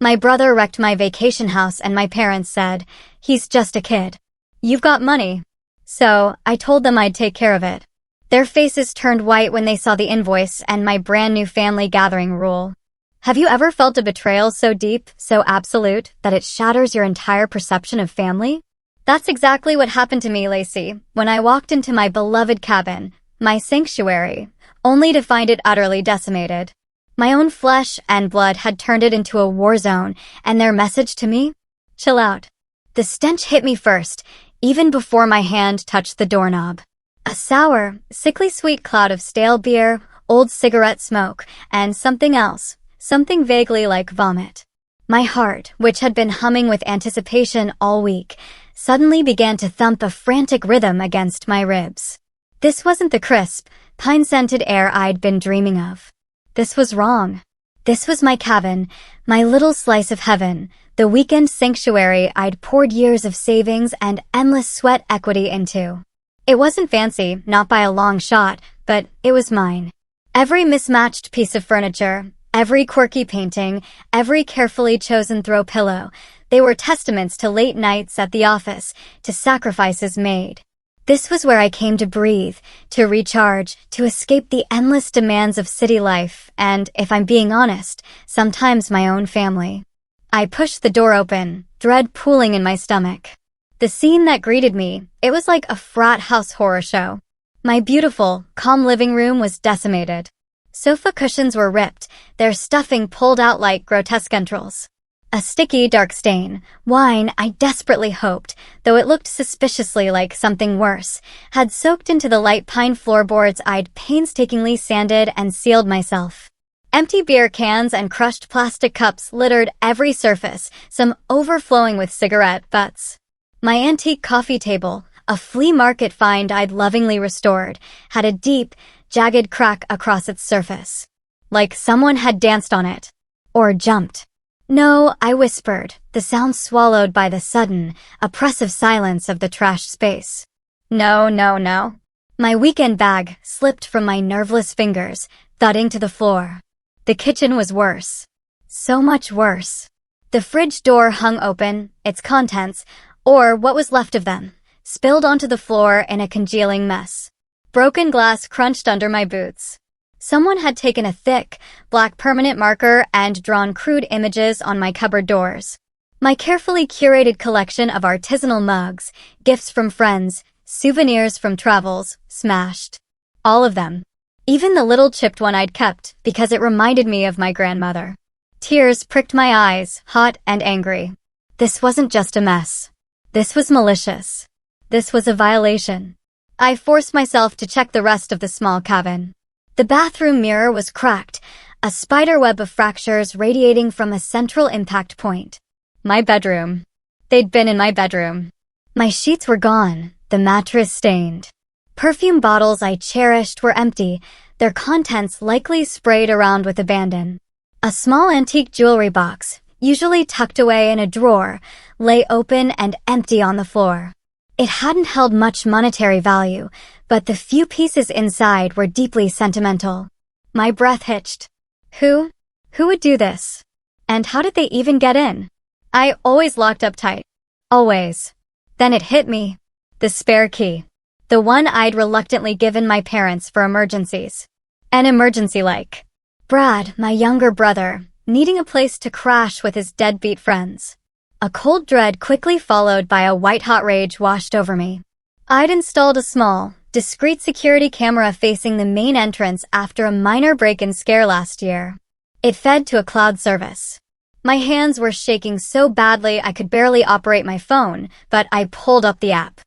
My brother wrecked my vacation house and my parents said, "He's just a kid. You've got money." So, I told them I'd take care of it. Their faces turned white when they saw the invoice and my brand new family gathering rule. Have you ever felt a betrayal so deep, so absolute, that it shatters your entire perception of family? That's exactly what happened to me, Lacey, when I walked into my beloved cabin, my sanctuary, only to find it utterly decimated. My own flesh and blood had turned it into a war zone, and their message to me? Chill out. The stench hit me first, even before my hand touched the doorknob. A sour, sickly sweet cloud of stale beer, old cigarette smoke, and something else, something vaguely like vomit. My heart, which had been humming with anticipation all week, suddenly began to thump a frantic rhythm against my ribs. This wasn't the crisp, pine-scented air I'd been dreaming of. This was wrong. This was my cabin, my little slice of heaven, the weekend sanctuary I'd poured years of savings and endless sweat equity into. It wasn't fancy, not by a long shot, but it was mine. Every mismatched piece of furniture, every quirky painting, every carefully chosen throw pillow, they were testaments to late nights at the office, to sacrifices made. This was where I came to breathe, to recharge, to escape the endless demands of city life, and, if I'm being honest, sometimes my own family. I pushed the door open, dread pooling in my stomach. The scene that greeted me, it was like a frat house horror show. My beautiful, calm living room was decimated. Sofa cushions were ripped, their stuffing pulled out like grotesque entrails. A sticky, dark stain, wine, I desperately hoped, though it looked suspiciously like something worse, had soaked into the light pine floorboards I'd painstakingly sanded and sealed myself. Empty beer cans and crushed plastic cups littered every surface, some overflowing with cigarette butts. My antique coffee table, a flea market find I'd lovingly restored, had a deep, jagged crack across its surface. Like someone had danced on it. Or jumped. No, I whispered, the sound swallowed by the sudden, oppressive silence of the trashed space. No. My weekend bag slipped from my nerveless fingers, thudding to the floor. The kitchen was worse. So much worse. The fridge door hung open, its contents, or what was left of them, spilled onto the floor in a congealing mess. Broken glass crunched under my boots. Someone had taken a thick, black permanent marker and drawn crude images on my cupboard doors. My carefully curated collection of artisanal mugs, gifts from friends, souvenirs from travels, smashed. All of them. Even the little chipped one I'd kept because it reminded me of my grandmother. Tears pricked my eyes, hot and angry. This wasn't just a mess. This was malicious. This was a violation. I forced myself to check the rest of the small cabin. The bathroom mirror was cracked, a spiderweb of fractures radiating from a central impact point. My bedroom. They'd been in my bedroom. My sheets were gone, the mattress stained. Perfume bottles I cherished were empty, their contents likely sprayed around with abandon. A small antique jewelry box, usually tucked away in a drawer, lay open and empty on the floor. It hadn't held much monetary value, but the few pieces inside were deeply sentimental. My breath hitched. Who would do this? And how did they even get in? I always locked up tight. Always. Then it hit me. The spare key. The one I'd reluctantly given my parents for emergencies. An emergency like Brad, my younger brother, needing a place to crash with his deadbeat friends. A cold dread quickly followed by a white-hot rage washed over me. I'd installed a small, discreet security camera facing the main entrance after a minor break-in scare last year. It fed to a cloud service. My hands were shaking so badly I could barely operate my phone, but I pulled up the app.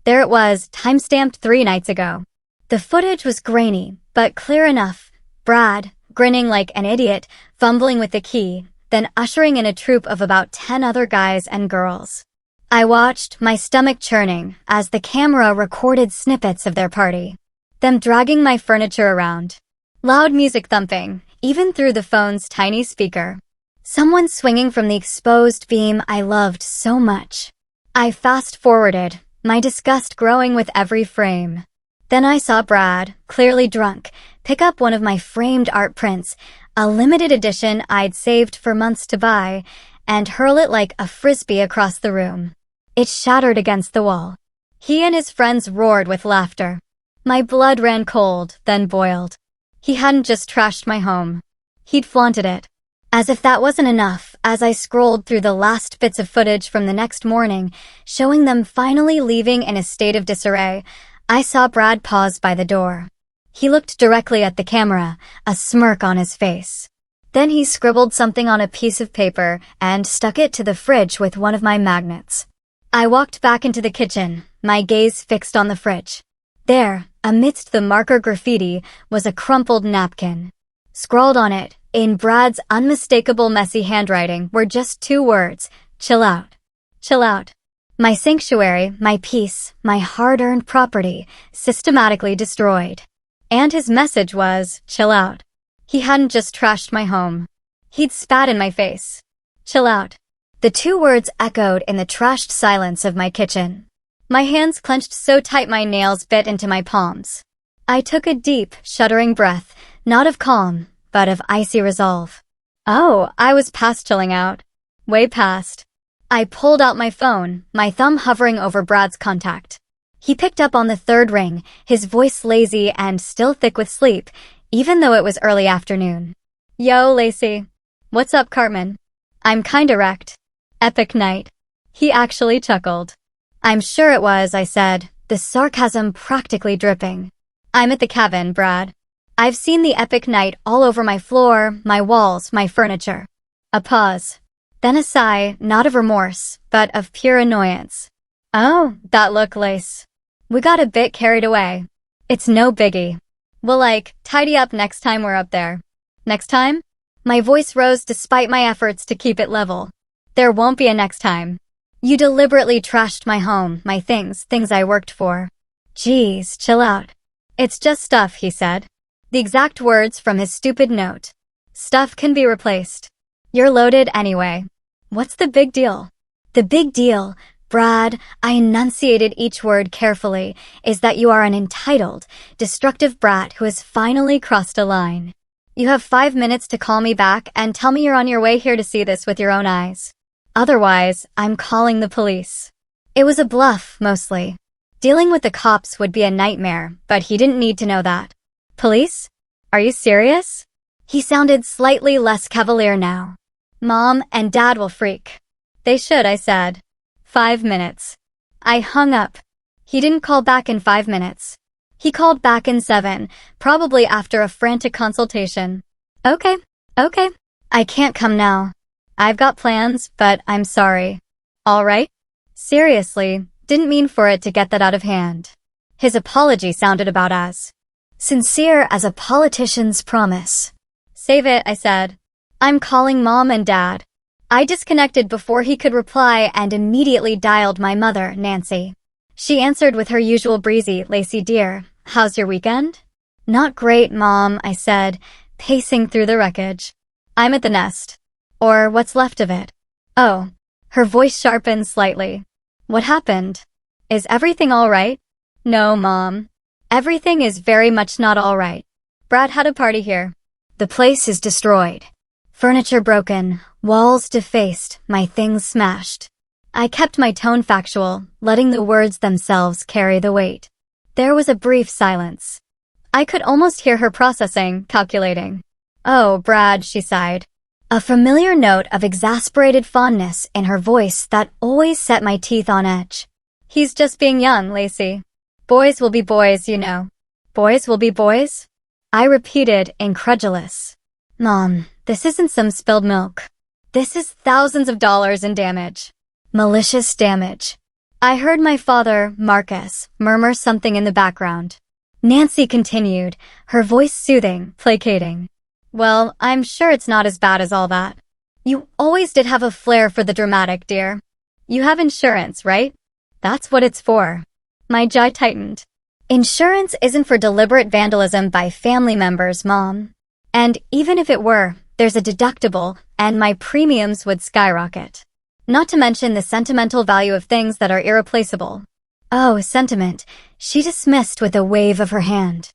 There it was, time-stamped 3 nights ago. The footage was grainy, but clear enough. Brad, grinning like an idiot, fumbling with the key, then ushering in a troop of about 10 other guys and girls. I watched, my stomach churning, as the camera recorded snippets of their party. Them dragging my furniture around. Loud music thumping, even through the phone's tiny speaker. Someone swinging from the exposed beam I loved so much. I fast-forwarded, my disgust growing with every frame. Then I saw Brad, clearly drunk, pick up one of my framed art prints, a limited edition I'd saved for months to buy, and hurl it like a frisbee across the room. It shattered against the wall. He and his friends roared with laughter. My blood ran cold, then boiled. He hadn't just trashed my home. He'd flaunted it. As if that wasn't enough, as I scrolled through the last bits of footage from the next morning, showing them finally leaving in a state of disarray, I saw Brad pause by the door. He looked directly at the camera, a smirk on his face. Then he scribbled something on a piece of paper and stuck it to the fridge with one of my magnets. I walked back into the kitchen, my gaze fixed on the fridge. There, amidst the marker graffiti, was a crumpled napkin. Scrawled on it, in Brad's unmistakable messy handwriting, were just 2 words: chill out. Chill out. My sanctuary, my peace, my hard-earned property, systematically destroyed. And his message was, chill out. He hadn't just trashed my home. He'd spat in my face. Chill out. The 2 words echoed in the trashed silence of my kitchen. My hands clenched so tight my nails bit into my palms. I took a deep, shuddering breath, not of calm, but of icy resolve. Oh, I was past chilling out. Way past. I pulled out my phone, my thumb hovering over Brad's contact. He picked up on the 3rd ring, his voice lazy and still thick with sleep, even though it was early afternoon. Yo, Lacey. What's up, Cartman? I'm kinda wrecked. Epic night. He actually chuckled. I'm sure it was, I said, the sarcasm practically dripping. I'm at the cabin, Brad. I've seen the epic night all over my floor, my walls, my furniture. A pause. Then a sigh, not of remorse, but of pure annoyance. Oh, that look, Lace. We got a bit carried away. It's no biggie. We'll, tidy up next time we're up there. Next time? My voice rose despite my efforts to keep it level. There won't be a next time. You deliberately trashed my home, my things I worked for. Geez, chill out. It's just stuff, he said. The exact words from his stupid note. Stuff can be replaced. You're loaded anyway. What's the big deal? The big deal, Brad, I enunciated each word carefully, is that you are an entitled, destructive brat who has finally crossed a line. You have 5 minutes to call me back and tell me you're on your way here to see this with your own eyes. Otherwise, I'm calling the police. It was a bluff, mostly. Dealing with the cops would be a nightmare, but he didn't need to know that. Police? Are you serious? He sounded slightly less cavalier now. Mom and Dad will freak. They should, I said. 5 minutes. I hung up. He didn't call back in 5 minutes. He called back in 7, probably after a frantic consultation. Okay. I can't come now. I've got plans, but I'm sorry. All right? Seriously, didn't mean for it to get that out of hand. His apology sounded about as sincere as a politician's promise. Save it, I said. I'm calling Mom and Dad. I disconnected before he could reply and immediately dialed my mother, Nancy. She answered with her usual breezy, Lacey dear, how's your weekend? Not great, Mom, I said, pacing through the wreckage. I'm at the nest. Or what's left of it. Oh. Her voice sharpened slightly. What happened? Is everything all right? No, Mom. Everything is very much not all right. Brad had a party here. The place is destroyed. Furniture broken, walls defaced, my things smashed. I kept my tone factual, letting the words themselves carry the weight. There was a brief silence. I could almost hear her processing, calculating. Oh, Brad, she sighed. A familiar note of exasperated fondness in her voice that always set my teeth on edge. He's just being young, Lacey. Boys will be boys, you know. Boys will be boys? I repeated, incredulous. Mom, this isn't some spilled milk. This is thousands of dollars in damage. Malicious damage. I heard my father, Marcus, murmur something in the background. Nancy continued, her voice soothing, placating. Well, I'm sure it's not as bad as all that. You always did have a flair for the dramatic, dear. You have insurance, right? That's what it's for. My jaw tightened. Insurance isn't for deliberate vandalism by family members, Mom. And even if it were, there's a deductible, and my premiums would skyrocket. Not to mention the sentimental value of things that are irreplaceable. Oh, sentiment, she dismissed with a wave of her hand.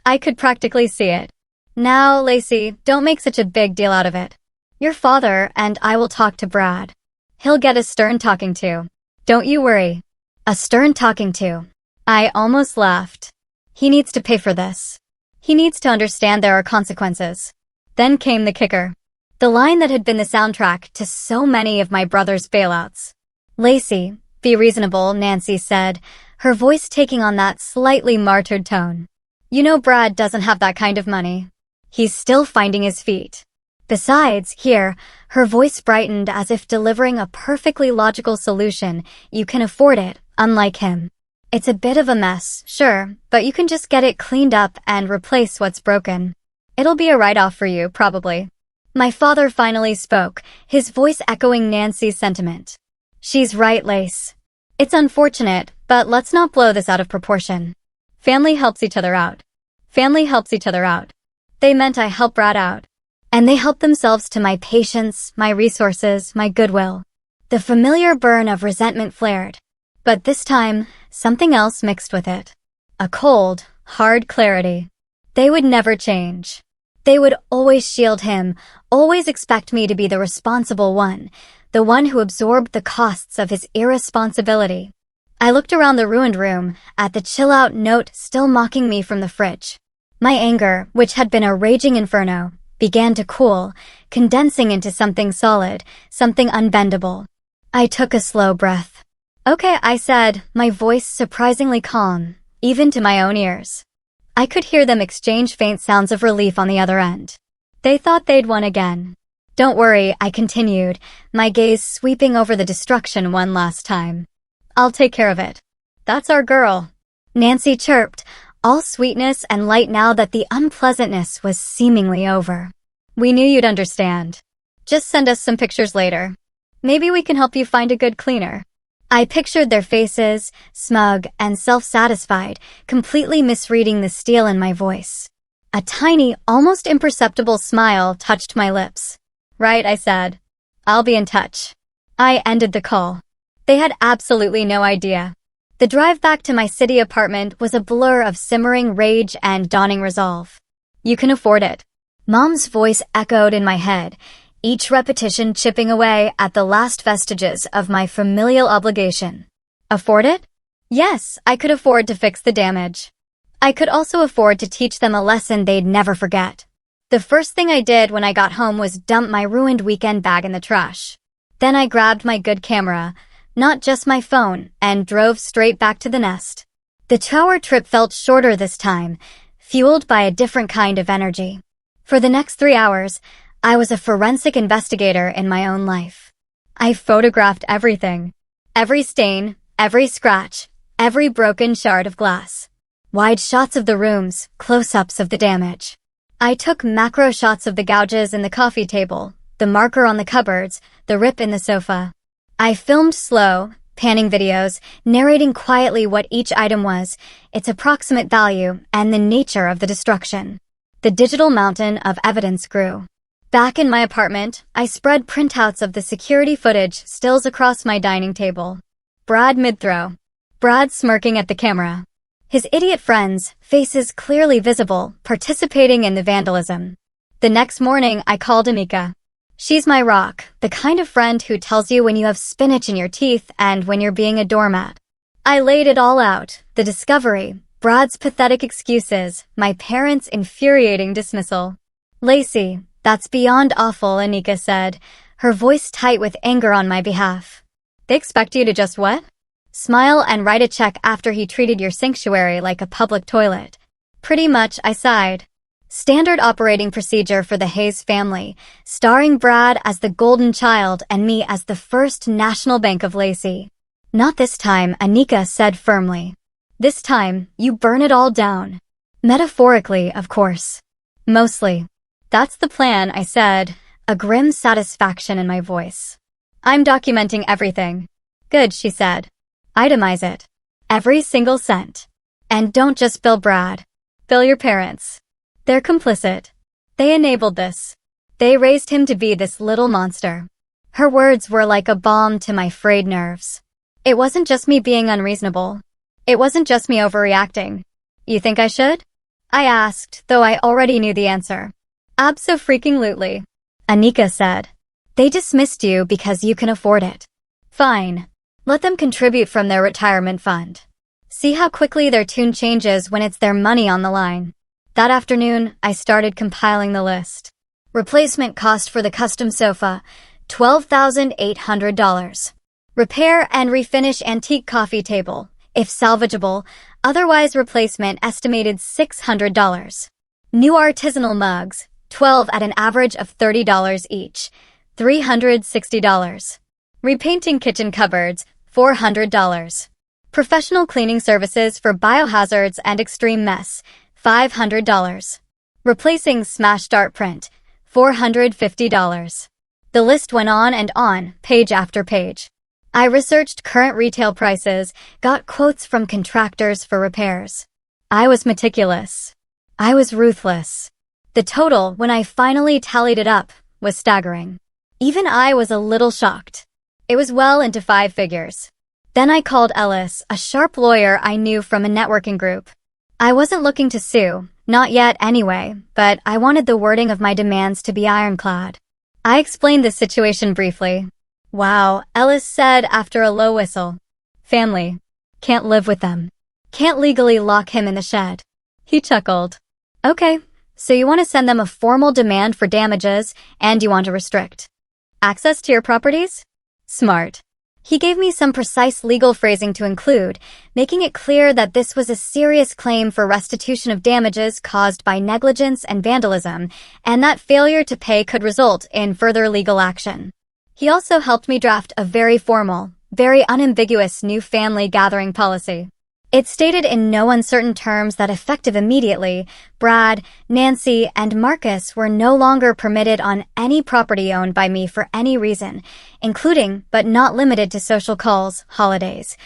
I could practically see it. Now, Lacey, don't make such a big deal out of it. Your father and I will talk to Brad. He'll get a stern talking to. Don't you worry. A stern talking to. I almost laughed. He needs to pay for this. He needs to understand there are consequences. Then came the kicker. The line that had been the soundtrack to so many of my brother's bailouts. Lacey, be reasonable, Nancy said, her voice taking on that slightly martyred tone. You know Brad doesn't have that kind of money. He's still finding his feet. Besides, here, her voice brightened as if delivering a perfectly logical solution. You can afford it, unlike him. It's a bit of a mess, sure, but you can just get it cleaned up and replace what's broken. It'll be a write-off for you, probably. My father finally spoke, his voice echoing Nancy's sentiment. She's right, Lace. It's unfortunate, but let's not blow this out of proportion. Family helps each other out. Family helps each other out. They meant I help Brad out. And they helped themselves to my patience, my resources, my goodwill. The familiar burn of resentment flared. But this time, something else mixed with it. A cold, hard clarity. They would never change. They would always shield him, always expect me to be the responsible one, the one who absorbed the costs of his irresponsibility. I looked around the ruined room, at the chill-out note still mocking me from the fridge. My anger, which had been a raging inferno, began to cool, condensing into something solid, something unbendable. I took a slow breath. Okay, I said, my voice surprisingly calm, even to my own ears. I could hear them exchange faint sounds of relief on the other end. They thought they'd won again. Don't worry, I continued, my gaze sweeping over the destruction one last time. I'll take care of it. That's our girl. Nancy chirped, all sweetness and light now that the unpleasantness was seemingly over. We knew you'd understand. Just send us some pictures later. Maybe we can help you find a good cleaner. I pictured their faces, smug and self-satisfied, completely misreading the steel in my voice. A tiny, almost imperceptible smile touched my lips. Right, I said. I'll be in touch. I ended the call. They had absolutely no idea. The drive back to my city apartment was a blur of simmering rage and dawning resolve. You can afford it. Mom's voice echoed in my head, each repetition chipping away at the last vestiges of my familial obligation. Afford it? Yes, I could afford to fix the damage. I could also afford to teach them a lesson they'd never forget. The first thing I did when I got home was dump my ruined weekend bag in the trash. Then I grabbed my good camera, not just my phone, and drove straight back to the nest. The 2-hour trip felt shorter this time, fueled by a different kind of energy. For the next 3 hours, I was a forensic investigator in my own life. I photographed everything. Every stain, every scratch, every broken shard of glass. Wide shots of the rooms, close-ups of the damage. I took macro shots of the gouges in the coffee table, the marker on the cupboards, the rip in the sofa. I filmed slow, panning videos, narrating quietly what each item was, its approximate value, and the nature of the destruction. The digital mountain of evidence grew. Back in my apartment, I spread printouts of the security footage stills across my dining table. Brad mid-throw. Brad smirking at the camera. His idiot friends, faces clearly visible, participating in the vandalism. The next morning, I called Amika. She's my rock, the kind of friend who tells you when you have spinach in your teeth and when you're being a doormat. I laid it all out, the discovery, Brad's pathetic excuses, my parents' infuriating dismissal. Lacey, that's beyond awful, Anika said, her voice tight with anger on my behalf. They expect you to just what? Smile and write a check after he treated your sanctuary like a public toilet. Pretty much, I sighed. Standard operating procedure for the Hayes family, starring Brad as the golden child and me as the first National Bank of Lacey. Not this time, Anika said firmly. This time, you burn it all down. Metaphorically, of course. Mostly. That's the plan, I said, a grim satisfaction in my voice. I'm documenting everything. Good, she said. Itemize it. Every single cent. And don't just bill Brad. Bill your parents. They're complicit. They enabled this. They raised him to be this little monster. Her words were like a balm to my frayed nerves. It wasn't just me being unreasonable. It wasn't just me overreacting. You think I should? I asked, though I already knew the answer. Abso-freaking-lutely. Anika said. They dismissed you because you can afford it. Fine. Let them contribute from their retirement fund. See how quickly their tune changes when it's their money on the line. That afternoon, I started compiling the list. Replacement cost for the custom sofa, $12,800. Repair and refinish antique coffee table, if salvageable, otherwise replacement estimated $600. New artisanal mugs, 12 at an average of $30 each, $360. Repainting kitchen cupboards, $400. Professional cleaning services for biohazards and extreme mess, $500. Replacing smashed art print, $450. The list went on and on, page after page. I researched current retail prices, got quotes from contractors for repairs. I was meticulous. I was ruthless. The total, when I finally tallied it up, was staggering. Even I was a little shocked. It was well into 5 figures. Then I called Ellis, a sharp lawyer I knew from a networking group. I wasn't looking to sue, not yet anyway, but I wanted the wording of my demands to be ironclad. I explained the situation briefly. Wow, Ellis said after a low whistle. Family. Can't live with them. Can't legally lock him in the shed. He chuckled. Okay, so you want to send them a formal demand for damages, and you want to restrict access to your properties? Smart. He gave me some precise legal phrasing to include, making it clear that this was a serious claim for restitution of damages caused by negligence and vandalism, and that failure to pay could result in further legal action. He also helped me draft a very formal, very unambiguous new family gathering policy. It stated in no uncertain terms that effective immediately, Brad, Nancy, and Marcus were no longer permitted on any property owned by me for any reason, including but not limited to social calls, holidays,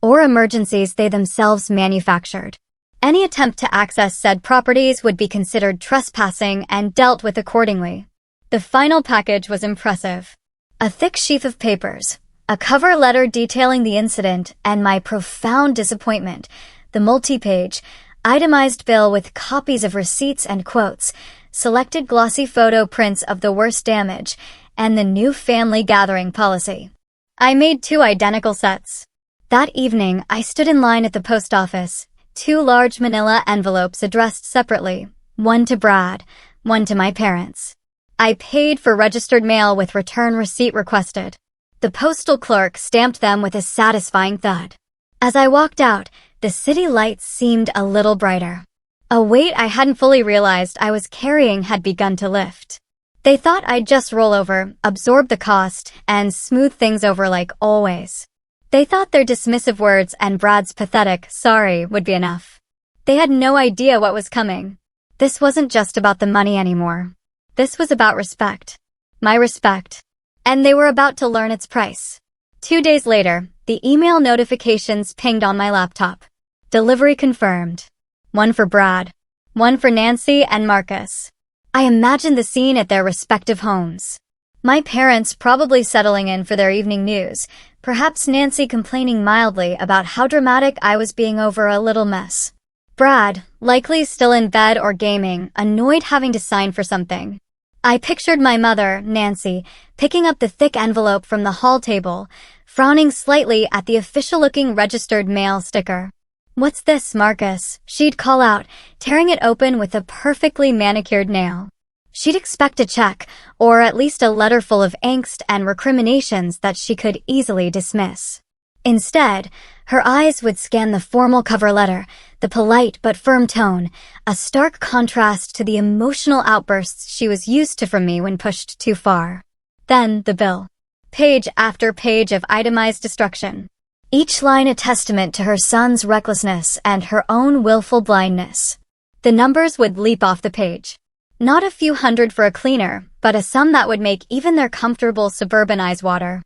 or emergencies they themselves manufactured. Any attempt to access said properties would be considered trespassing and dealt with accordingly. The final package was impressive. A thick sheaf of papers, a cover letter detailing the incident and my profound disappointment, the multi-page, itemized bill with copies of receipts and quotes, selected glossy photo prints of the worst damage, and the new family gathering policy. I made 2 identical sets. That evening, I stood in line at the post office, 2 large manila envelopes addressed separately, one to Brad, one to my parents. I paid for registered mail with return receipt requested. The postal clerk stamped them with a satisfying thud. As I walked out, the city lights seemed a little brighter. A weight I hadn't fully realized I was carrying had begun to lift. They thought I'd just roll over, absorb the cost, and smooth things over like always. They thought their dismissive words and Brad's pathetic sorry would be enough. They had no idea what was coming. This wasn't just about the money anymore. This was about respect. My respect. And they were about to learn its price. 2 days later, the email notifications pinged on my laptop. Delivery confirmed. One for Brad. One for Nancy and Marcus. I imagined the scene at their respective homes. My parents probably settling in for their evening news, perhaps Nancy complaining mildly about how dramatic I was being over a little mess. Brad, likely still in bed or gaming, annoyed having to sign for something. I pictured my mother, Nancy, picking up the thick envelope from the hall table, frowning slightly at the official-looking registered mail sticker. "What's this, Marcus?" she'd call out, tearing it open with a perfectly manicured nail. She'd expect a check, or at least a letter full of angst and recriminations that she could easily dismiss. Instead, her eyes would scan the formal cover letter, the polite but firm tone, a stark contrast to the emotional outbursts she was used to from me when pushed too far. Then the bill. Page after page of itemized destruction. Each line a testament to her son's recklessness and her own willful blindness. The numbers would leap off the page. Not a few hundred for a cleaner, but a sum that would make even their comfortable suburban eyes water.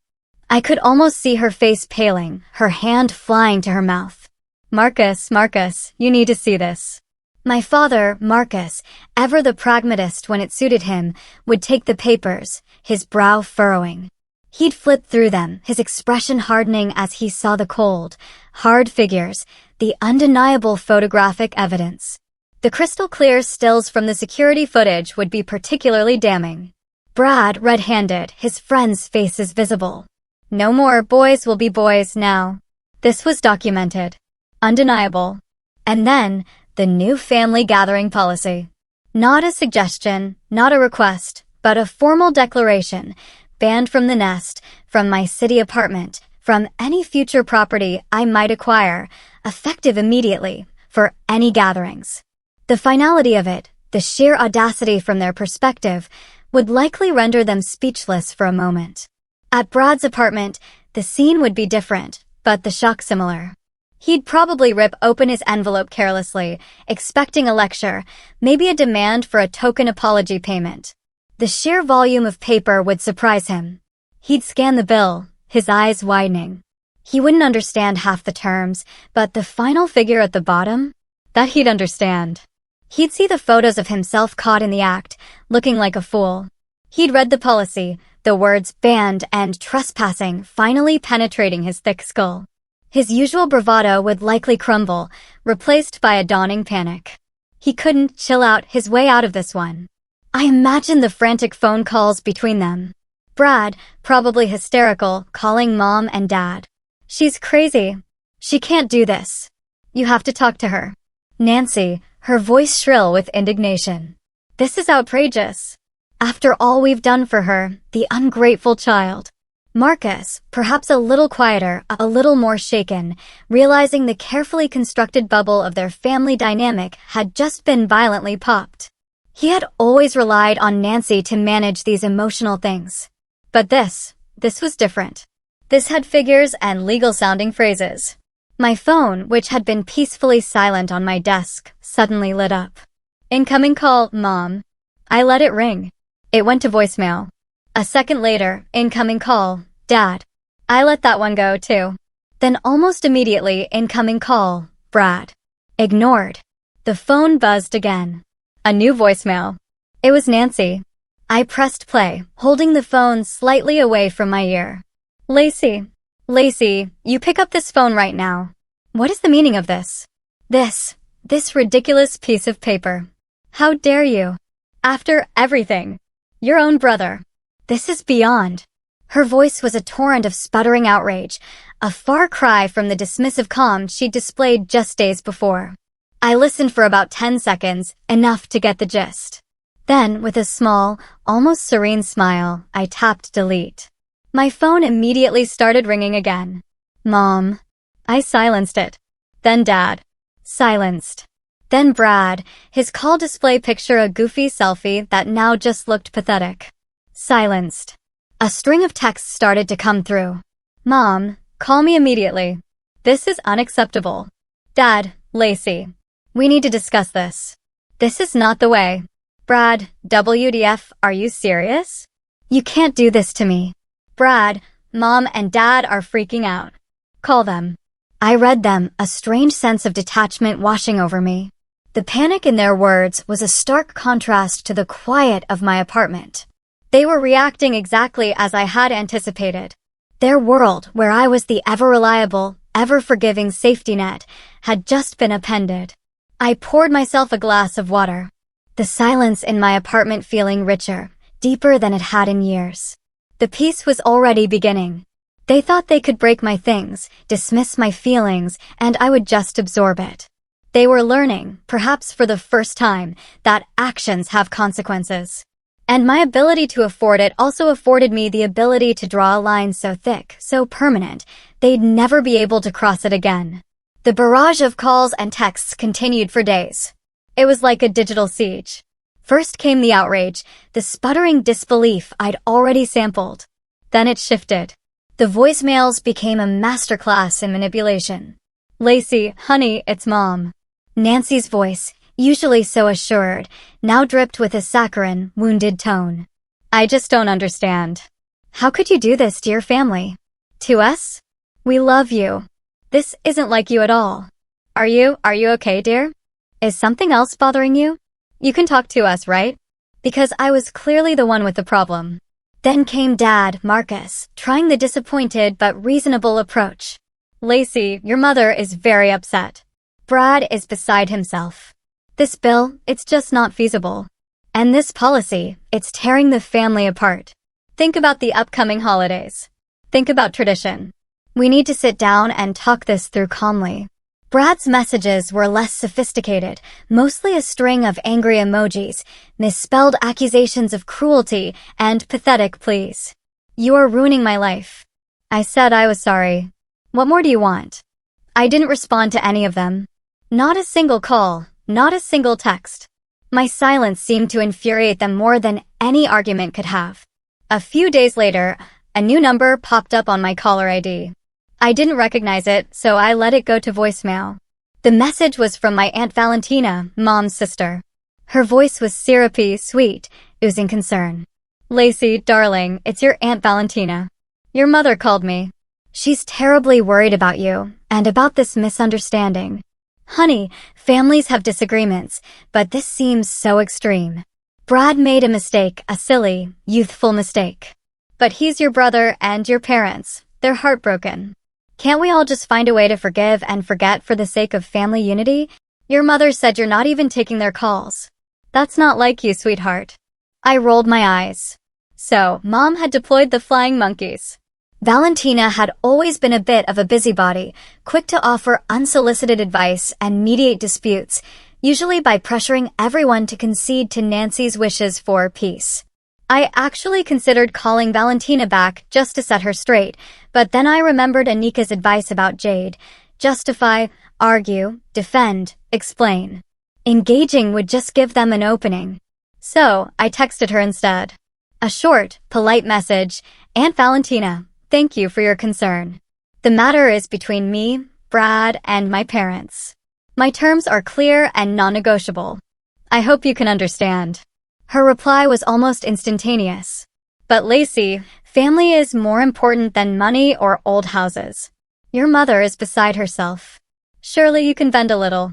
I could almost see her face paling, her hand flying to her mouth. "Marcus, Marcus, you need to see this." My father, Marcus, ever the pragmatist when it suited him, would take the papers, his brow furrowing. He'd flipped through them, his expression hardening as he saw the cold, hard figures, the undeniable photographic evidence. The crystal-clear stills from the security footage would be particularly damning. Brad, red-handed, his friends' faces visible. No more boys will be boys now. This was documented. Undeniable. And then, the new family gathering policy. Not a suggestion, not a request, but a formal declaration, banned from the nest, from my city apartment, from any future property I might acquire, effective immediately, for any gatherings. The finality of it, the sheer audacity from their perspective, would likely render them speechless for a moment. At Brad's apartment, the scene would be different, but the shock similar. He'd probably rip open his envelope carelessly, expecting a lecture, maybe a demand for a token apology payment. The sheer volume of paper would surprise him. He'd scan the bill, his eyes widening. He wouldn't understand half the terms, but the final figure at the bottom? That he'd understand. He'd see the photos of himself caught in the act, looking like a fool. He'd read the policy, the words banned and trespassing finally penetrating his thick skull. His usual bravado would likely crumble, replaced by a dawning panic. He couldn't chill out his way out of this one. I imagined the frantic phone calls between them. Brad, probably hysterical, calling mom and dad. She's crazy. She can't do this. You have to talk to her. Nancy, her voice shrill with indignation. This is outrageous. After all we've done for her, the ungrateful child. Marcus, perhaps a little quieter, a little more shaken, realizing the carefully constructed bubble of their family dynamic had just been violently popped. He had always relied on Nancy to manage these emotional things. But this was different. This had figures and legal-sounding phrases. My phone, which had been peacefully silent on my desk, suddenly lit up. Incoming call, Mom. I let it ring. It went to voicemail. A second later, incoming call, Dad. I let that one go, too. Then almost immediately, incoming call, Brad. Ignored. The phone buzzed again. A new voicemail. It was Nancy. I pressed play, holding the phone slightly away from my ear. Lacey, you pick up this phone right now. What is the meaning of this? This ridiculous piece of paper. How dare you? After everything. Your own brother. This is beyond. Her voice was a torrent of sputtering outrage, a far cry from the dismissive calm she'd displayed just days before. I listened for about 10 seconds, enough to get the gist. Then, with a small, almost serene smile, I tapped delete. My phone immediately started ringing again. Mom. I silenced it. Then Dad. Silenced. Then Brad, his call display picture a goofy selfie that now just looked pathetic. Silenced. A string of texts started to come through. Mom, call me immediately. This is unacceptable. Dad, Lacey. We need to discuss this. This is not the way. Brad, WTF, are you serious? You can't do this to me. Brad, Mom and Dad are freaking out. Call them. I read them, a strange sense of detachment washing over me. The panic in their words was a stark contrast to the quiet of my apartment. They were reacting exactly as I had anticipated. Their world, where I was the ever-reliable, ever-forgiving safety net, had just been upended. I poured myself a glass of water. The silence in my apartment feeling richer, deeper than it had in years. The peace was already beginning. They thought they could break my things, dismiss my feelings, and I would just absorb it. They were learning, perhaps for the first time, that actions have consequences. And my ability to afford it also afforded me the ability to draw a line so thick, so permanent, they'd never be able to cross it again. The barrage of calls and texts continued for days. It was like a digital siege. First came the outrage, the sputtering disbelief I'd already sampled. Then it shifted. The voicemails became a masterclass in manipulation. Lacey, honey, it's Mom. Nancy's voice, usually so assured, now dripped with a saccharine, wounded tone. I just don't understand. How could you do this to your family? To us? We love you. This isn't like you at all. Are you okay, dear? Is something else bothering you? You can talk to us, right? Because I was clearly the one with the problem. Then came Dad, Marcus, trying the disappointed but reasonable approach. Lacey, your mother is very upset. Brad is beside himself. This bill, it's just not feasible. And this policy, it's tearing the family apart. Think about the upcoming holidays. Think about tradition. We need to sit down and talk this through calmly. Brad's messages were less sophisticated, mostly a string of angry emojis, misspelled accusations of cruelty, and pathetic pleas. You are ruining my life. I said I was sorry. What more do you want? I didn't respond to any of them. Not a single call, not a single text. My silence seemed to infuriate them more than any argument could have. A few days later, a new number popped up on my caller ID. I didn't recognize it, so I let it go to voicemail. The message was from my Aunt Valentina, Mom's sister. Her voice was syrupy, sweet, oozing concern. Lacey, darling, it's your Aunt Valentina. Your mother called me. She's terribly worried about you, and about this misunderstanding. Honey, families have disagreements, but this seems so extreme. Brad made a mistake, a silly, youthful mistake. But he's your brother and your parents. They're heartbroken. Can't we all just find a way to forgive and forget for the sake of family unity? Your mother said you're not even taking their calls. That's not like you, sweetheart. I rolled my eyes. So, Mom had deployed the flying monkeys. Valentina had always been a bit of a busybody, quick to offer unsolicited advice and mediate disputes, usually by pressuring everyone to concede to Nancy's wishes for peace. I actually considered calling Valentina back just to set her straight, but then I remembered Anika's advice about Jade. Justify, argue, defend, explain. Engaging would just give them an opening. So, I texted her instead. A short, polite message, Aunt Valentina, thank you for your concern. The matter is between me, Brad, and my parents. My terms are clear and non-negotiable. I hope you can understand. Her reply was almost instantaneous. But Lacey, family is more important than money or old houses. Your mother is beside herself. Surely you can bend a little.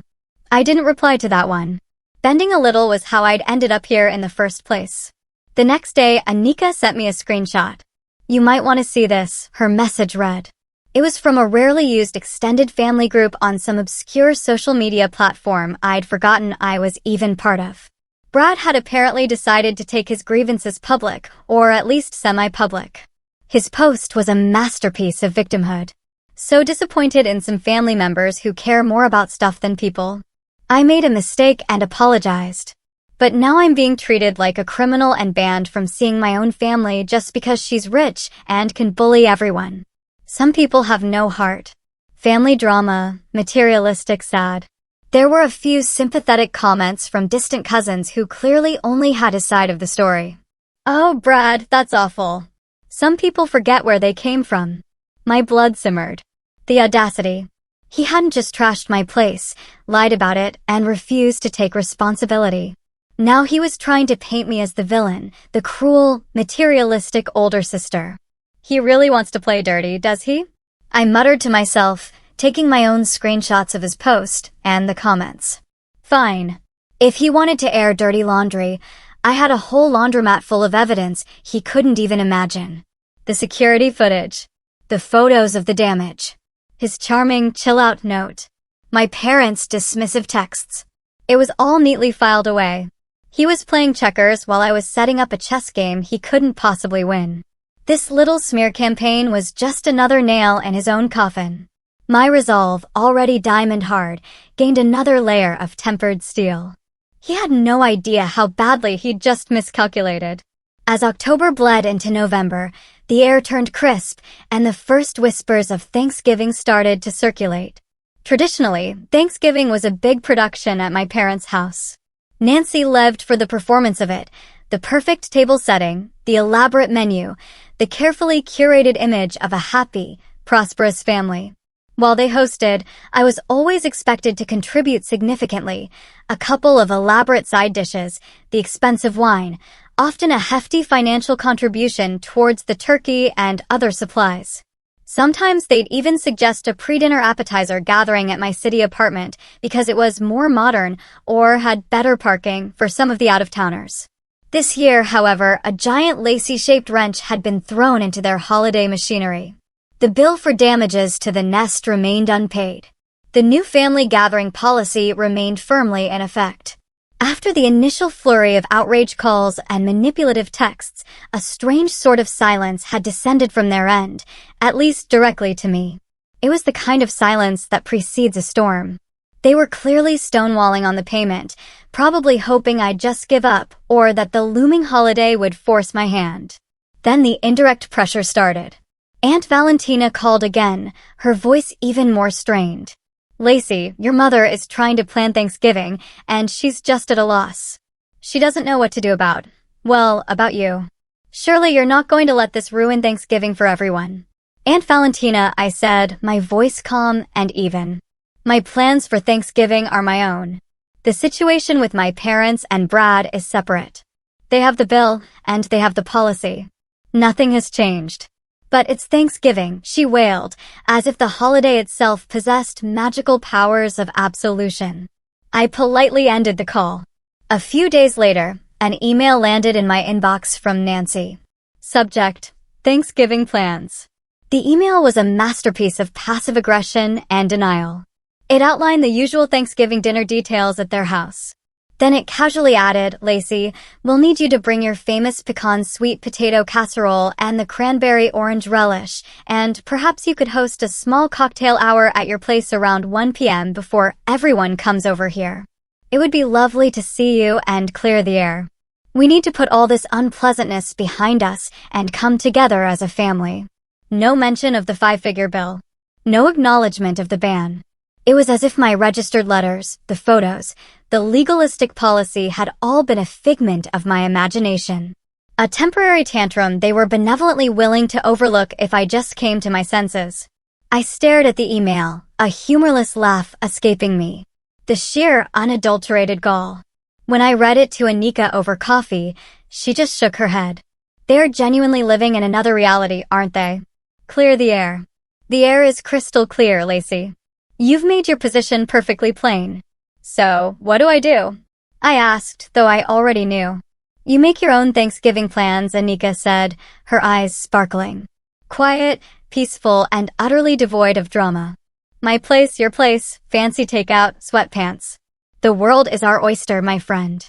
I didn't reply to that one. Bending a little was how I'd ended up here in the first place. The next day, Anika sent me a screenshot. You might want to see this, her message read. It was from a rarely used extended family group on some obscure social media platform I'd forgotten I was even part of. Brad had apparently decided to take his grievances public, or at least semi-public. His post was a masterpiece of victimhood. So disappointed in some family members who care more about stuff than people. I made a mistake and apologized. But now I'm being treated like a criminal and banned from seeing my own family just because she's rich and can bully everyone. Some people have no heart. Family drama, materialistic, sad. There were a few sympathetic comments from distant cousins who clearly only had a side of the story. Oh, Brad, that's awful. Some people forget where they came from. My blood simmered. The audacity. He hadn't just trashed my place, lied about it, and refused to take responsibility. Now he was trying to paint me as the villain, the cruel, materialistic older sister. He really wants to play dirty, does he? I muttered to myself, taking my own screenshots of his post and the comments. Fine. If he wanted to air dirty laundry, I had a whole laundromat full of evidence he couldn't even imagine. The security footage. The photos of the damage. His charming, chill-out note. My parents' dismissive texts. It was all neatly filed away. He was playing checkers while I was setting up a chess game he couldn't possibly win. This little smear campaign was just another nail in his own coffin. My resolve, already diamond hard, gained another layer of tempered steel. He had no idea how badly he'd just miscalculated. As October bled into November, the air turned crisp, and the first whispers of Thanksgiving started to circulate. Traditionally, Thanksgiving was a big production at my parents' house. Nancy lived for the performance of it, the perfect table setting, the elaborate menu, the carefully curated image of a happy, prosperous family. While they hosted, I was always expected to contribute significantly, a couple of elaborate side dishes, the expensive wine, often a hefty financial contribution towards the turkey and other supplies. Sometimes they'd even suggest a pre-dinner appetizer gathering at my city apartment because it was more modern or had better parking for some of the out-of-towners. This year, however, a giant lacy-shaped wrench had been thrown into their holiday machinery. The bill for damages to the nest remained unpaid. The new family gathering policy remained firmly in effect. After the initial flurry of outrage calls and manipulative texts, a strange sort of silence had descended from their end, at least directly to me. It was the kind of silence that precedes a storm. They were clearly stonewalling on the payment, probably hoping I'd just give up or that the looming holiday would force my hand. Then the indirect pressure started. Aunt Valentina called again, her voice even more strained. "Lacey, your mother is trying to plan Thanksgiving, and she's just at a loss. She doesn't know what to do about you. Surely you're not going to let this ruin Thanksgiving for everyone." "Aunt Valentina," I said, my voice calm and even. "My plans for Thanksgiving are my own. The situation with my parents and Brad is separate. They have the bill, and they have the policy. Nothing has changed. But it's Thanksgiving," she wailed, as if the holiday itself possessed magical powers of absolution. I politely ended the call. A few days later, an email landed in my inbox from Nancy. Subject: Thanksgiving plans. The email was a masterpiece of passive aggression and denial. It outlined the usual Thanksgiving dinner details at their house. Then it casually added, "Lacey, we'll need you to bring your famous pecan sweet potato casserole and the cranberry orange relish, and perhaps you could host a small cocktail hour at your place around 1 p.m. before everyone comes over here. It would be lovely to see you and clear the air. We need to put all this unpleasantness behind us and come together as a family." No mention of the 5-figure bill. No acknowledgement of the ban. It was as if my registered letters, the photos, the legalistic policy had all been a figment of my imagination. A temporary tantrum they were benevolently willing to overlook if I just came to my senses. I stared at the email, a humorless laugh escaping me. The sheer, unadulterated gall. When I read it to Anika over coffee, she just shook her head. "They're genuinely living in another reality, aren't they? Clear the air. The air is crystal clear, Lacey. You've made your position perfectly plain. So, what do I do?" I asked, though I already knew. "You make your own Thanksgiving plans," Anika said, her eyes sparkling. Quiet, peaceful, and utterly devoid of drama. "My place, your place, fancy takeout, sweatpants. The world is our oyster, my friend."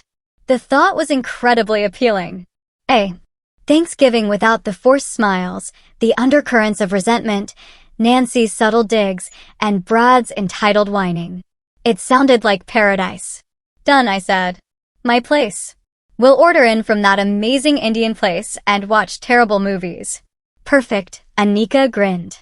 The thought was incredibly appealing. Thanksgiving without the forced smiles, the undercurrents of resentment, Nancy's subtle digs, and Brad's entitled whining. It sounded like paradise. "Done," I said. "My place. We'll order in from that amazing Indian place and watch terrible movies." "Perfect," Anika grinned.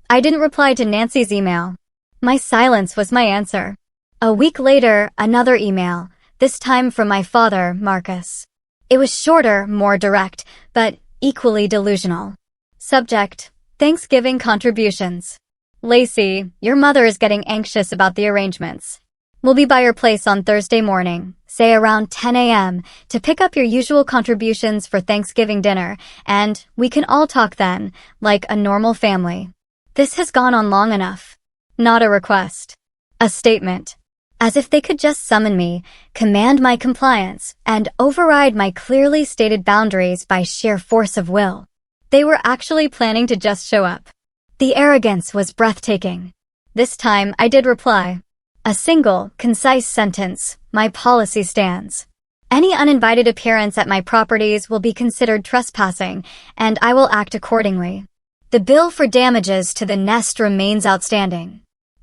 I didn't reply to Nancy's email. My silence was my answer. A week later, another email, this time from my father, Marcus. It was shorter, more direct, but equally delusional. Subject: Thanksgiving contributions. "Lacey, your mother is getting anxious about the arrangements. We'll be by your place on Thursday morning, say around 10 a.m., to pick up your usual contributions for Thanksgiving dinner, and we can all talk then, like a normal family." This has gone on long enough. Not a request. A statement. As if they could just summon me, command my compliance, and override my clearly stated boundaries by sheer force of will. They were actually planning to just show up. The arrogance was breathtaking. This time, I did reply. A single, concise sentence: "My policy stands. Any uninvited appearance at my properties will be considered trespassing, and I will act accordingly. The bill for damages to the nest remains outstanding."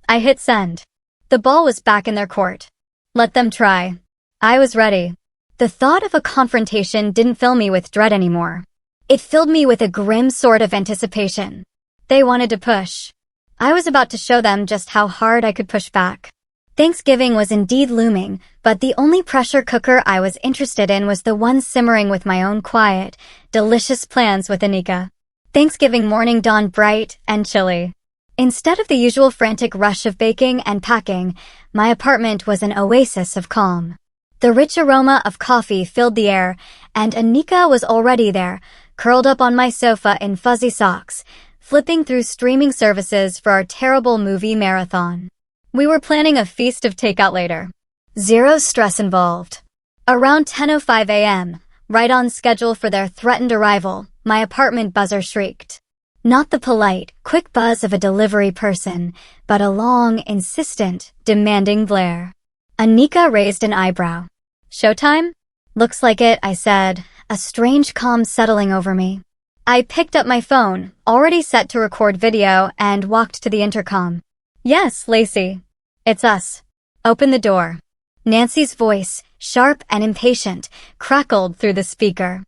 I hit send. The ball was back in their court. Let them try. I was ready. The thought of a confrontation didn't fill me with dread anymore. It filled me with a grim sort of anticipation. They wanted to push. I was about to show them just how hard I could push back. Thanksgiving was indeed looming, but the only pressure cooker I was interested in was the one simmering with my own quiet, delicious plans with Anika. Thanksgiving morning dawned bright and chilly. Instead of the usual frantic rush of baking and packing, my apartment was an oasis of calm. The rich aroma of coffee filled the air, and Anika was already there, curled up on my sofa in fuzzy socks, flipping through streaming services for our terrible movie marathon. We were planning a feast of takeout later. Zero stress involved. Around 10:05 a.m., right on schedule for their threatened arrival, my apartment buzzer shrieked. Not the polite, quick buzz of a delivery person, but a long, insistent, demanding blare. Anika raised an eyebrow. Showtime? Looks like it, I said, a strange calm settling over me. I picked up my phone, already set to record video, and walked to the intercom. Yes, Lacey. It's us. Open the door. Nancy's voice, sharp and impatient, crackled through the speaker.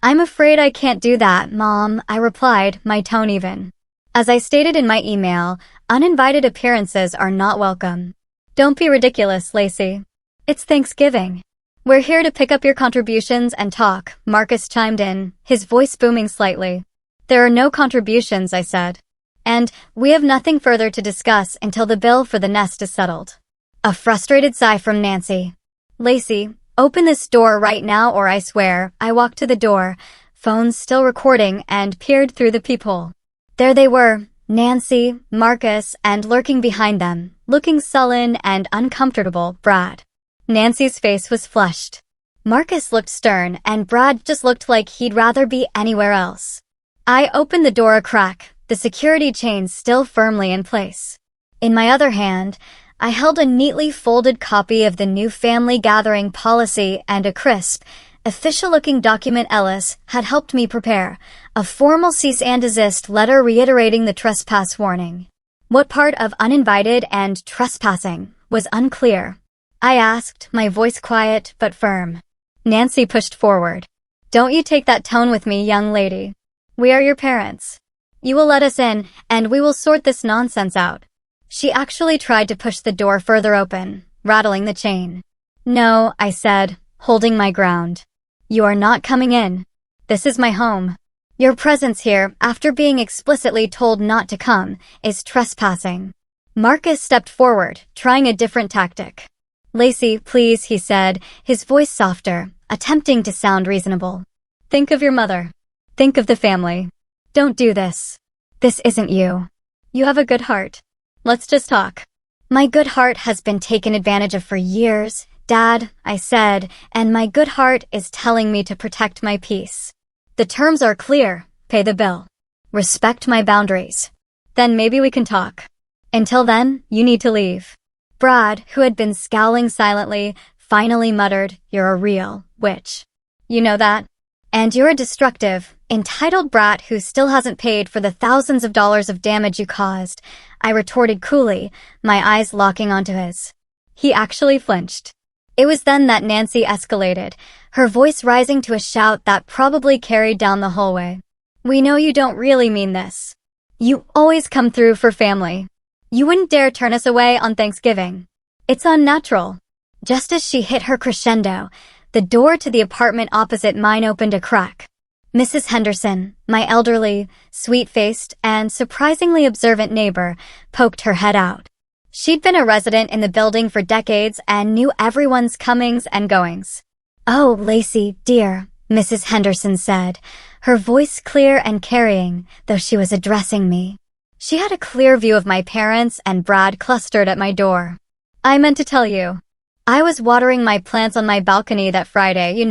I'm afraid I can't do that, Mom, I replied, my tone even. As I stated in my email, uninvited appearances are not welcome. Don't be ridiculous, Lacey. It's Thanksgiving. We're here to pick up your contributions and talk, Marcus chimed in, his voice booming slightly. There are no contributions, I said. And we have nothing further to discuss until the bill for the nest is settled. A frustrated sigh from Nancy. Lacey, open this door right now or I swear. I walked to the door, phone still recording, and peered through the peephole. There they were, Nancy, Marcus, and lurking behind them, looking sullen and uncomfortable, Brad. Nancy's face was flushed. Marcus looked stern, and Brad just looked like he'd rather be anywhere else. I opened the door a crack, the security chains still firmly in place. In my other hand, I held a neatly folded copy of the new family gathering policy and a crisp, official-looking document Ellis had helped me prepare, a formal cease and desist letter reiterating the trespass warning. What part of uninvited and trespassing was unclear. I asked, my voice quiet but firm. Nancy pushed forward. Don't you take that tone with me, young lady. We are your parents. You will let us in, and we will sort this nonsense out. She actually tried to push the door further open, rattling the chain. No, I said, holding my ground. You are not coming in. This is my home. Your presence here, after being explicitly told not to come, is trespassing. Marcus stepped forward, trying a different tactic. Lacey, please, he said, his voice softer, attempting to sound reasonable. Think of your mother. Think of the family. Don't do this. This isn't you. You have a good heart. Let's just talk. My good heart has been taken advantage of for years, Dad, I said, and my good heart is telling me to protect my peace. The terms are clear. Pay the bill. Respect my boundaries. Then maybe we can talk. Until then, you need to leave. Brad, who had been scowling silently, finally muttered, You're a real witch. You know that? And you're a destructive, entitled brat who still hasn't paid for the thousands of dollars of damage you caused, I retorted coolly, my eyes locking onto his. He actually flinched. It was then that Nancy escalated, her voice rising to a shout that probably carried down the hallway. We know you don't really mean this. You always come through for family. You wouldn't dare turn us away on Thanksgiving. It's unnatural. Just as she hit her crescendo, the door to the apartment opposite mine opened a crack. Mrs. Henderson, my elderly, sweet-faced, and surprisingly observant neighbor, poked her head out. She'd been a resident in the building for decades and knew everyone's comings and goings. Oh, Lacey, dear, Mrs. Henderson said, her voice clear and carrying, though she was addressing me. She had a clear view of my parents and Brad clustered at my door. I meant to tell you. I was watering my plants on my balcony that Friday,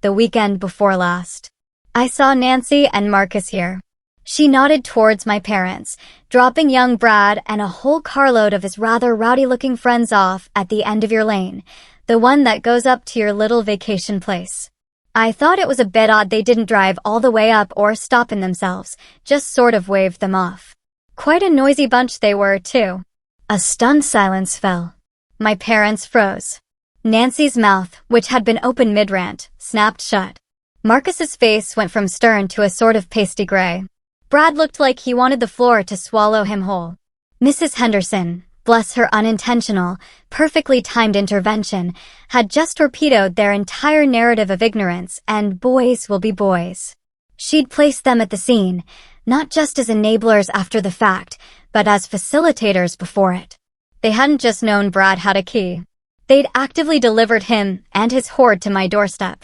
the weekend before last. I saw Nancy and Marcus here. She nodded towards my parents, dropping young Brad and a whole carload of his rather rowdy-looking friends off at the end of your lane, the one that goes up to your little vacation place. I thought it was a bit odd they didn't drive all the way up or stop in themselves, just sort of waved them off. Quite a noisy bunch they were, too. A stunned silence fell. My parents froze. Nancy's mouth, which had been open mid-rant, snapped shut. Marcus's face went from stern to a sort of pasty gray. Brad looked like he wanted the floor to swallow him whole. Mrs. Henderson, bless her unintentional, perfectly timed intervention, had just torpedoed their entire narrative of ignorance and boys will be boys. She'd placed them at the scene, not just as enablers after the fact, but as facilitators before it. They hadn't just known Brad had a key. They'd actively delivered him and his hoard to my doorstep.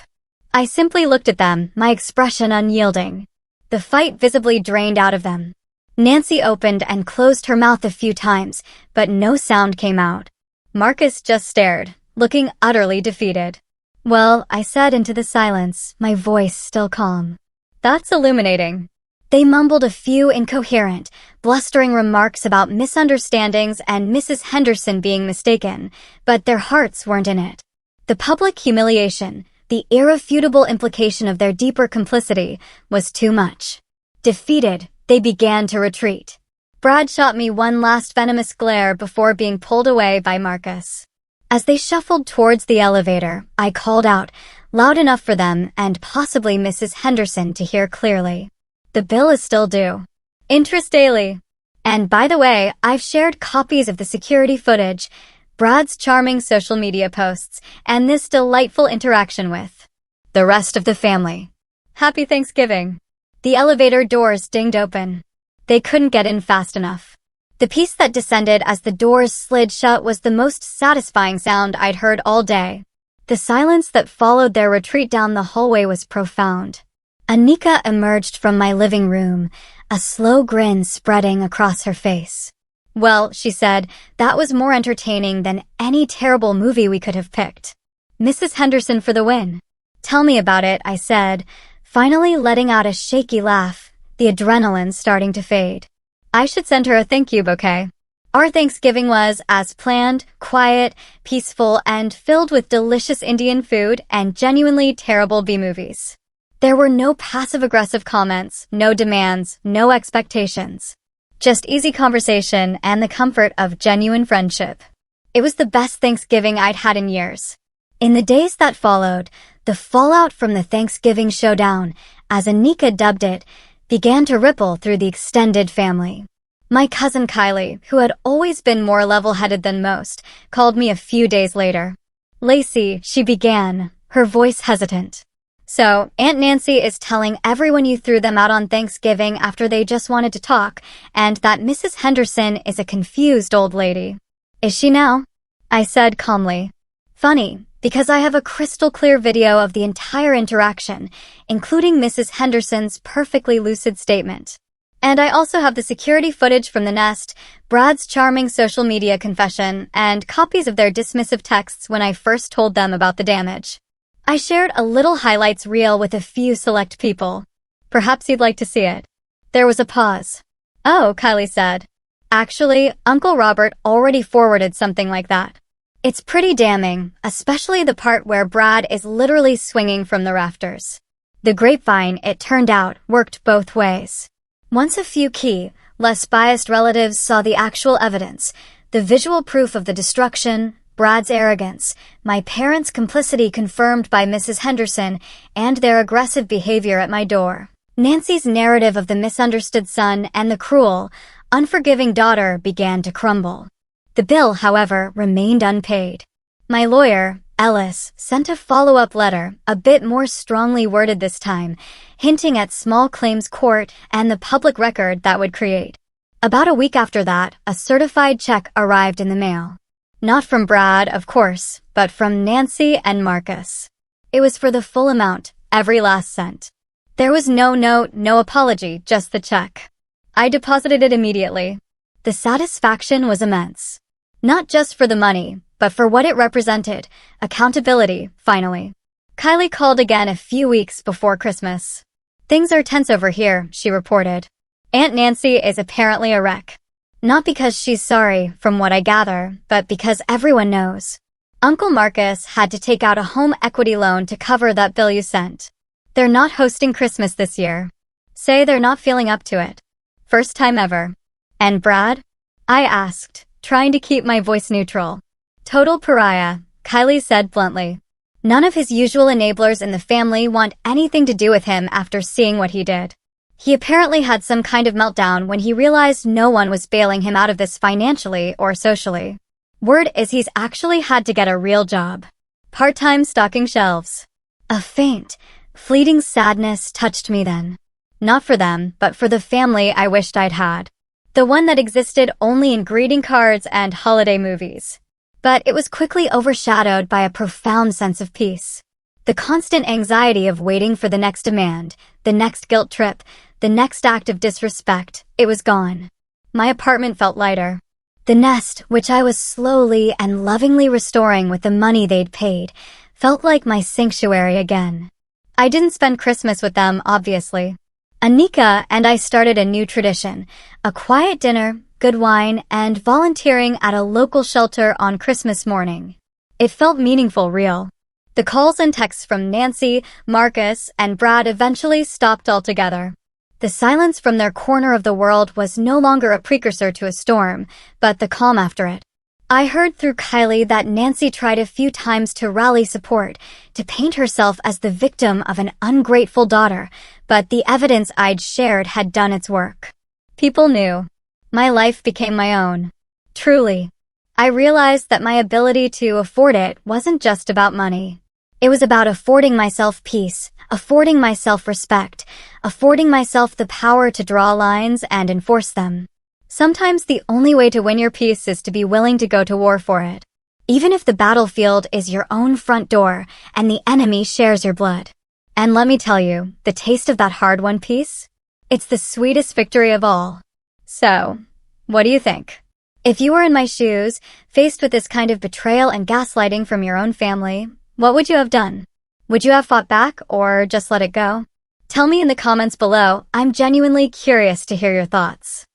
I simply looked at them, my expression unyielding. The fight visibly drained out of them. Nancy opened and closed her mouth a few times, but no sound came out. Marcus just stared, looking utterly defeated. Well, I said into the silence, my voice still calm. That's illuminating. They mumbled a few incoherent, blustering remarks about misunderstandings and Mrs. Henderson being mistaken, but their hearts weren't in it. The public humiliation, the irrefutable implication of their deeper complicity, was too much. Defeated, they began to retreat. Brad shot me one last venomous glare before being pulled away by Marcus. As they shuffled towards the elevator, I called out, loud enough for them and possibly Mrs. Henderson to hear clearly. The bill is still due. Interest daily. And by the way, I've shared copies of the security footage, Brad's charming social media posts, and this delightful interaction with the rest of the family. Happy Thanksgiving. The elevator doors dinged open. They couldn't get in fast enough. The peace that descended as the doors slid shut was the most satisfying sound I'd heard all day. The silence that followed their retreat down the hallway was profound. Anika emerged from my living room, a slow grin spreading across her face. Well, she said, that was more entertaining than any terrible movie we could have picked. Mrs. Henderson for the win. Tell me about it, I said, finally letting out a shaky laugh, the adrenaline starting to fade. I should send her a thank you bouquet. Our Thanksgiving was, as planned, quiet, peaceful, and filled with delicious Indian food and genuinely terrible B-movies. There were no passive-aggressive comments, no demands, no expectations. Just easy conversation and the comfort of genuine friendship. It was the best Thanksgiving I'd had in years. In the days that followed, the fallout from the Thanksgiving showdown, as Anika dubbed it, began to ripple through the extended family. My cousin Kylie, who had always been more level-headed than most, called me a few days later. Lacey, she began, her voice hesitant. So, Aunt Nancy is telling everyone you threw them out on Thanksgiving after they just wanted to talk, and that Mrs. Henderson is a confused old lady. Is she now? I said calmly. Funny, because I have a crystal clear video of the entire interaction, including Mrs. Henderson's perfectly lucid statement. And I also have the security footage from the nest, Brad's charming social media confession, and copies of their dismissive texts when I first told them about the damage. I shared a little highlights reel with a few select people. Perhaps you'd like to see it. There was a pause. Oh, Kylie said. Actually, Uncle Robert already forwarded something like that. It's pretty damning, especially the part where Brad is literally swinging from the rafters. The grapevine, it turned out, worked both ways. Once a few key, less biased relatives saw the actual evidence, the visual proof of the destruction, Brad's arrogance, my parents' complicity confirmed by Mrs. Henderson, and their aggressive behavior at my door. Nancy's narrative of the misunderstood son and the cruel, unforgiving daughter began to crumble. The bill, however, remained unpaid. My lawyer, Ellis, sent a follow-up letter, a bit more strongly worded this time, hinting at small claims court and the public record that would create. About a week after that, a certified check arrived in the mail. Not from Brad, of course, but from Nancy and Marcus. It was for the full amount, every last cent. There was no note, no apology, just the check. I deposited it immediately. The satisfaction was immense. Not just for the money, but for what it represented, accountability, finally. Kylie called again a few weeks before Christmas. Things are tense over here, she reported. Aunt Nancy is apparently a wreck. Not because she's sorry, from what I gather, but because everyone knows. Uncle Marcus had to take out a home equity loan to cover that bill you sent. They're not hosting Christmas this year. Say they're not feeling up to it. First time ever. And Brad? I asked, trying to keep my voice neutral. Total pariah, Kylie said bluntly. None of his usual enablers in the family want anything to do with him after seeing what he did. He apparently had some kind of meltdown when he realized no one was bailing him out of this financially or socially. Word is he's actually had to get a real job. Part-time stocking shelves. A faint, fleeting sadness touched me then. Not for them, but for the family I wished I'd had. The one that existed only in greeting cards and holiday movies. But it was quickly overshadowed by a profound sense of peace. The constant anxiety of waiting for the next demand, the next guilt trip, the next act of disrespect, it was gone. My apartment felt lighter. The nest, which I was slowly and lovingly restoring with the money they'd paid, felt like my sanctuary again. I didn't spend Christmas with them, obviously. Anika and I started a new tradition, a quiet dinner, good wine, and volunteering at a local shelter on Christmas morning. It felt meaningful, real. The calls and texts from Nancy, Marcus, and Brad eventually stopped altogether. The silence from their corner of the world was no longer a precursor to a storm, but the calm after it. I heard through Kylie that Nancy tried a few times to rally support, to paint herself as the victim of an ungrateful daughter, but the evidence I'd shared had done its work. People knew. My life became my own. Truly. I realized that my ability to afford it wasn't just about money. It was about affording myself peace, affording myself respect, affording myself the power to draw lines and enforce them. Sometimes the only way to win your peace is to be willing to go to war for it. Even if the battlefield is your own front door and the enemy shares your blood. And let me tell you, the taste of that hard-won peace? It's the sweetest victory of all. So, what do you think? If you were in my shoes, faced with this kind of betrayal and gaslighting from your own family, what would you have done? Would you have fought back or just let it go? Tell me in the comments below. I'm genuinely curious to hear your thoughts.